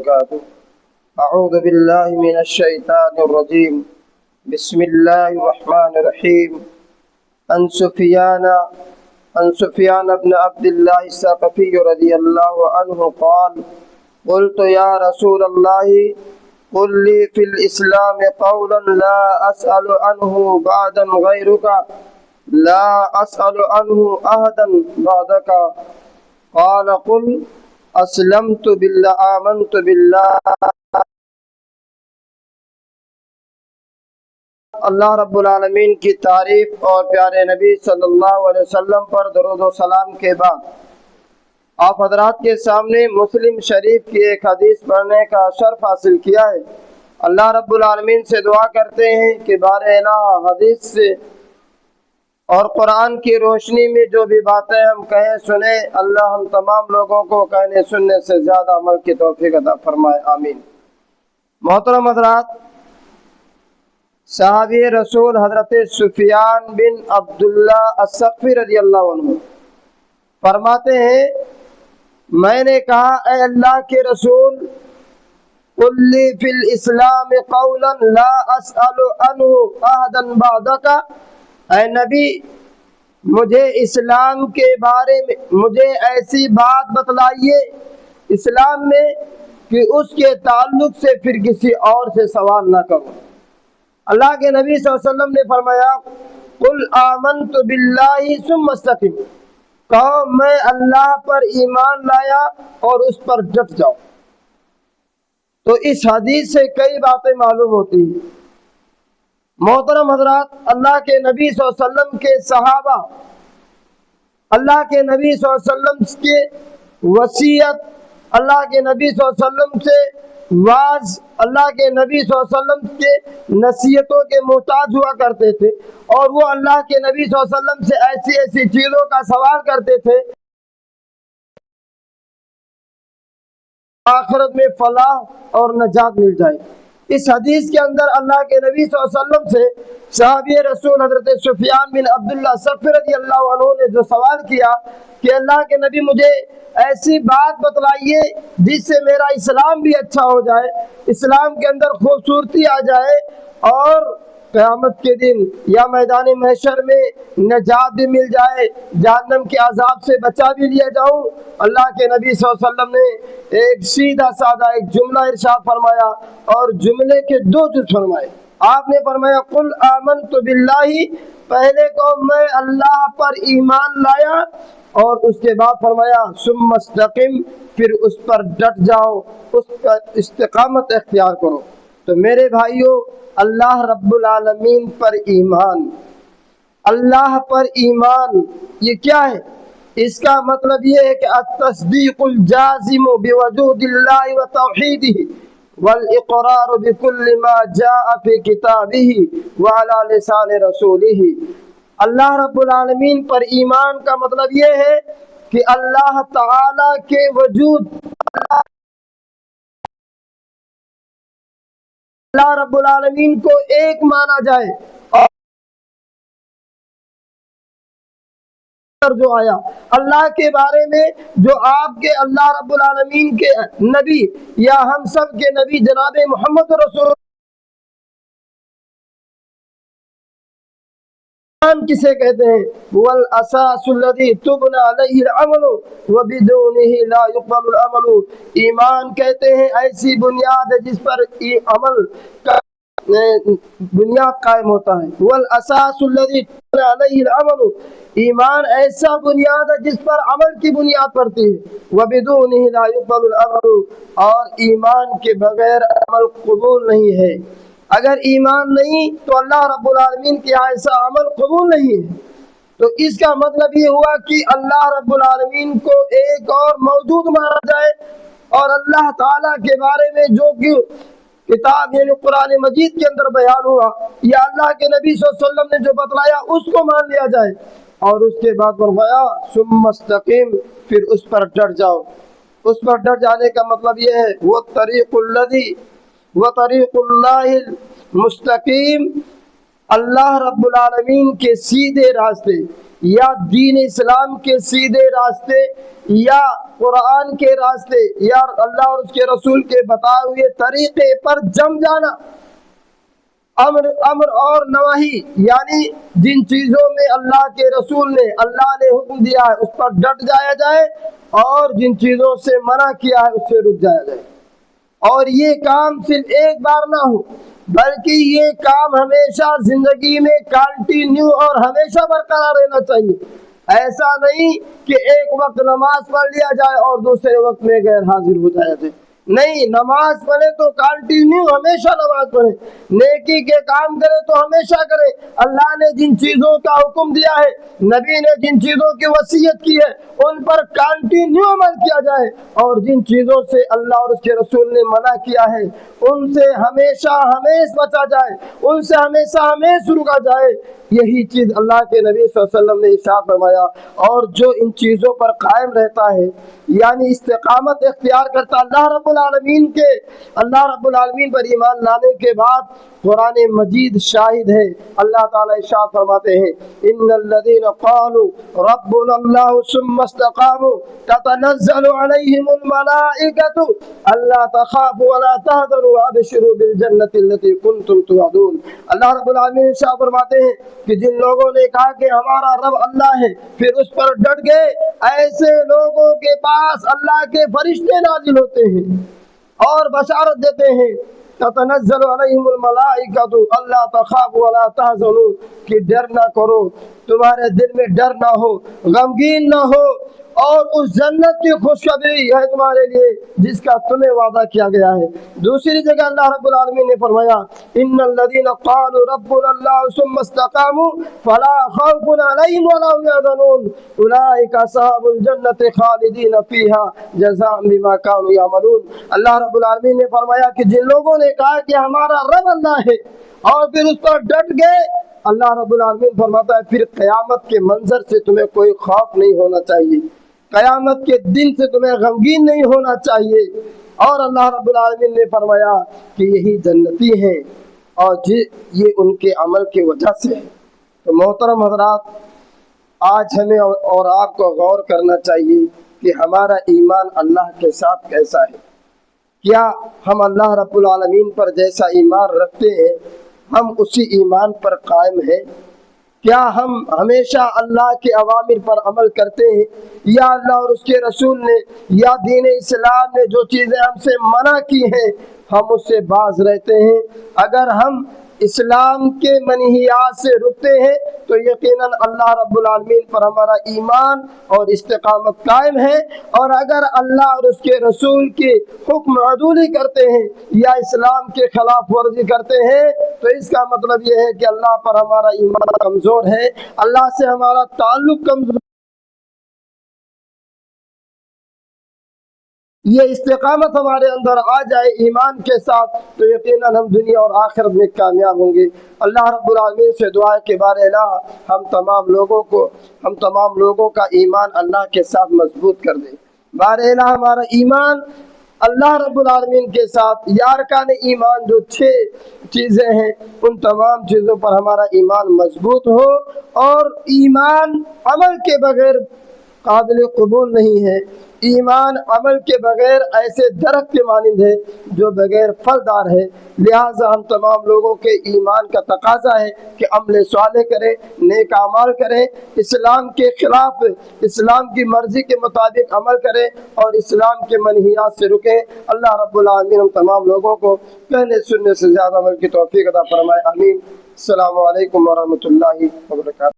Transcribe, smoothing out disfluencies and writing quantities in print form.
وبركاته. أعوذ بالله من الشيطان الرجيم. بسم الله الرحمن الرحيم. عن سفيان بن عبد الله الثقفي رضي الله عنه قال: قلت يا رسول الله قل لي في الإسلام قولا لا أسأل عنه بعدا غيرك، لا أسأل عنه أحدا بعدك. قال: قل اسلمت بالله آمنت بالله. اللہ رب العالمین کی تعریف اور پیارے نبی صلی اللہ علیہ وسلم پر درود و سلام کے بعد آپ حضرات کے سامنے مسلم شریف کی ایک حدیث پڑھنے کا شرف حاصل کیا ہے۔ اللہ رب العالمین سے دعا کرتے ہیں کہ بار الہ حدیث سے اور قرآن کی روشنی میں جو بھی باتیں ہم کہیں سنیں، اللہ ہم تمام لوگوں کو کہنے سننے سے زیادہ عمل کی توفیق عطا فرمائے، آمین۔ محترم حضرات، صحابی رسول حضرت سفیان بن عبداللہ الثقفی رضی اللہ عنہ فرماتے ہیں، میں نے کہا اے اللہ کے رسول، قل لی فی الاسلام قولا لا اسأل عنہ احدا بعدک، اے نبی مجھے اسلام کے بارے میں مجھے ایسی بات بتلائیے اسلام میں کہ اس کے تعلق سے پھر کسی اور سے سوال نہ کروں۔ اللہ کے نبی صلی اللہ علیہ وسلم نے فرمایا، قل آمنت باللہ ثم استقم، کہو میں اللہ پر ایمان لایا اور اس پر ڈٹ جاؤ۔ تو اس حدیث سے کئی باتیں معلوم ہوتی ہیں۔ محترم حضرات، اللہ کے نبی صلی اللہ علیہ وسلم کے صحابہ، اللہ کے نبی صلی اللہ علیہ وسلم کے وصیت، اللہ کے نبی صلی اللہ علیہ وسلم سے واعظ، اللہ کے نبی صلی اللہ علیہ وسلم کے نصیحتوں کے محتاج ہوا کرتے تھے، اور وہ اللہ کے نبی صلی اللہ علیہ وسلم سے ایسی ایسی چیزوں کا سوال کرتے تھے آخرت میں فلاح اور نجات مل جائے۔ اس حدیث کے اندر اللہ کے نبی صلی اللہ علیہ وسلم سے صحابی رسول حضرت سفیان بن عبداللہ الثقفی رضی اللہ عنہ نے جو سوال کیا کہ اللہ کے نبی مجھے ایسی بات بتلائیے جس سے میرا اسلام بھی اچھا ہو جائے، اسلام کے اندر خوبصورتی آ جائے، اور قیامت کے دن یا میدان محشر میں نجات بھی مل جائے، جہنم کے عذاب سے بچا بھی لیا جاؤں۔ اللہ کے نبی صلی اللہ علیہ وسلم نے ایک سیدھا سادہ ایک جملہ ارشاد فرمایا، اور جملے کے دو جز فرمائے۔ آپ نے فرمایا قل آمنت باللہ، پہلے کو میں اللہ پر ایمان لایا، اور اس کے بعد فرمایا ثم استقم، پھر اس پر ڈٹ جاؤ، اس پر استقامت اختیار کرو۔ تو میرے بھائیوں، اللہ رب العالمین پر ایمان، اللہ پر ایمان یہ کیا ہے؟ اس کا مطلب یہ ہے کہ التصدیق الجازم بوجود اللہ وتوحیدہ والاقرار بكل ما جاء في کتابہ وعلى لسان رسولہ۔ اللہ رب العالمین پر ایمان کا مطلب یہ ہے کہ اللہ تعالی کے وجود، اللہ رب العالمین کو ایک مانا جائے، اور جو آیا اللہ کے بارے میں، جو آپ کے اللہ رب العالمین کے نبی یا ہم سب کے نبی جناب محمد رسول کسے کہتے ہیں؟ والاساس الذی تبنى علیہ العمل وبدونہ لا يقبل العمل، ایمان کہتے ہیں ایسی بنیاد ہے جس پر عمل کا بنیاد قائم ہوتا ہے۔ والاساس الذی تبنى علیہ العمل، ایمان ایسا بنیاد ہے جس پر عمل کی بنیاد پڑتی ہے۔ وبدونہ لا يقبل العمل، اور ایمان کے بغیر عمل قبول نہیں ہے۔ اگر ایمان نہیں تو اللہ رب العالمین کے یہاں ایسا عمل قبول نہیں ہے۔ تو اس کا مطلب یہ ہوا کہ اللہ رب العالمین کو ایک اور موجود مانا جائے، اور اللہ تعالیٰ کے بارے میں جو کہ کتاب یعنی قرآن مجید کے اندر بیان ہوا یا اللہ کے نبی صلی اللہ علیہ وسلم نے جو بتلایا اس کو مان لیا جائے، اور اس کے بعد فرمایا ثم استقم، پھر اس پر ڈٹ جاؤ۔ اس پر ڈٹ جانے کا مطلب یہ ہے وہ طریق اللہ المستقیم، اللہ رب العالمین کے سیدھے راستے یا دین اسلام کے سیدھے راستے یا قرآن کے راستے یا اللہ اور اس کے رسول کے بتائے ہوئے طریقے پر جم جانا، امر اور نواہی یعنی جن چیزوں میں اللہ کے رسول نے حکم دیا ہے اس پر ڈٹ جایا جائے، اور جن چیزوں سے منع کیا ہے اس سے رک جایا جائے۔ اور یہ کام صرف ایک بار نہ ہو، بلکہ یہ کام ہمیشہ زندگی میں کنٹینیو اور ہمیشہ برقرار رہنا چاہیے۔ ایسا نہیں کہ ایک وقت نماز پڑھ لیا جائے اور دوسرے وقت میں غیر حاضر ہو جایا جائے، نہیں، نماز پڑھے تو کنٹینیو ہمیشہ نماز پڑھے، نیکی کے کام کرے تو ہمیشہ کرے۔ اللہ نے جن چیزوں کا حکم دیا ہے، نبی نے جن چیزوں کی وصیت کی ہے، ان پر کنٹینیو عمل کیا جائے، اور جن چیزوں سے اللہ اور اس کے رسول نے منع کیا ہے ان سے ہمیشہ بچا جائے، ان سے ہمیشہ رکا جائے۔ یہی چیز اللہ کے نبی صلی اللہ علیہ وسلم نے ارشاد فرمایا، اور جو ان چیزوں پر قائم رہتا ہے یعنی استقامت اختیار کرتا اللہ رب العالمین پر ایمان لانے کے بعد، قرآن مجید شاہد ہے۔ اللہ تعالیٰ ارشاد فرماتے ہیں، ان الذین قالوا ربنا اللہ ثم استقاموا تتنزل علیہم الملائکۃ الا تخافوا ولا تحزنوا وابشروا بالجنۃ التي کنتم توعدون۔ اللہ رب العالمین ارشاد فرماتے ہیں کہ جن لوگوں نے کہا کہ ہمارا رب اللہ ہے، پھر اس پر ڈٹ گئے، ایسے لوگوں کے پاس اللہ کے فرشتے نازل ہوتے ہیں اور بشارت دیتے ہیں، تتنزل علیہم الملائکۃ الا تخافوا ولا تحزنوا، کہ ڈر نہ کرو، تمہارے دل میں ڈر نہ ہو، غمگین نہ ہو، اور اس جنت کی خوشخبری ہے تمہارے لیے جس کا تمہیں وعدہ کیا گیا ہے۔ دوسری جگہ اللہ رب العالمین نے فرمایا، ان الذین قالوا ربنا اللہ ثم استقاموا فلا خوف علیہم ولا هم يحزنون اولئک اصحاب الجنۃ خالدین فیہا جزاء بما كانوا یعملون۔ اللہ رب العالمین نے فرمایا کہ جن لوگوں نے کہا کہ ہمارا رب اللہ ہے اور پھر اس پر ڈٹ گئے، اللہ رب العالمین فرماتا ہے پھر قیامت کے منظر سے تمہیں کوئی خوف نہیں ہونا چاہیے، قیامت کے دن سے تمہیں غمگین نہیں ہونا چاہیے۔ اور اللہ رب العالمین نے فرمایا کہ یہی جنتی ہیں اور یہ ان کے عمل کی وجہ سے ہے۔ تو محترم حضرات، آج ہمیں اور آپ کو غور کرنا چاہیے کہ ہمارا ایمان اللہ کے ساتھ کیسا ہے۔ کیا ہم اللہ رب العالمین پر جیسا ایمان رکھتے ہیں ہم اسی ایمان پر قائم ہیں؟ کیا ہم ہمیشہ اللہ کے اوامر پر عمل کرتے ہیں، یا اللہ اور اس کے رسول نے یا دین اسلام نے جو چیزیں ہم سے منع کی ہیں ہم اس سے باز رہتے ہیں؟ اگر ہم اسلام کے منہیات سے رکتے ہیں تو یقیناً اللہ رب العالمین پر ہمارا ایمان اور استقامت قائم ہے، اور اگر اللہ اور اس کے رسول کی حکم عدولی کرتے ہیں یا اسلام کے خلاف ورزی کرتے ہیں تو اس کا مطلب یہ ہے کہ اللہ پر ہمارا ایمان کمزور ہے، اللہ سے ہمارا تعلق کمزور۔ یہ استقامت ہمارے اندر آ جائے ایمان کے ساتھ تو یقیناً ہم دنیا اور آخرت میں کامیاب ہوں گے۔ اللہ رب العالمین سے دعا ہے کہ بار الہ ہم تمام لوگوں کا ایمان اللہ کے ساتھ مضبوط کر دے۔ بار الہ ہمارا ایمان اللہ رب العالمین کے ساتھ، یارکان ایمان جو 6 چیزیں ہیں ان تمام چیزوں پر ہمارا ایمان مضبوط ہو، اور ایمان عمل کے بغیر قابل قبول نہیں ہے۔ ایمان عمل کے بغیر ایسے درخت کے مانند ہے جو بغیر پھلدار ہے۔ لہٰذا ہم تمام لوگوں کے ایمان کا تقاضا ہے کہ عمل صالح کریں، نیک اعمال کریں، اسلام کے خلاف اسلام کی مرضی کے مطابق عمل کریں اور اسلام کے منہیات سے رکیں۔ اللہ رب العالمین ہم تمام لوگوں کو کہنے سننے سے زیادہ عمل کی توفیق عطا فرمائے، آمین۔ السلام علیکم ورحمۃ اللہ وبرکاتہ۔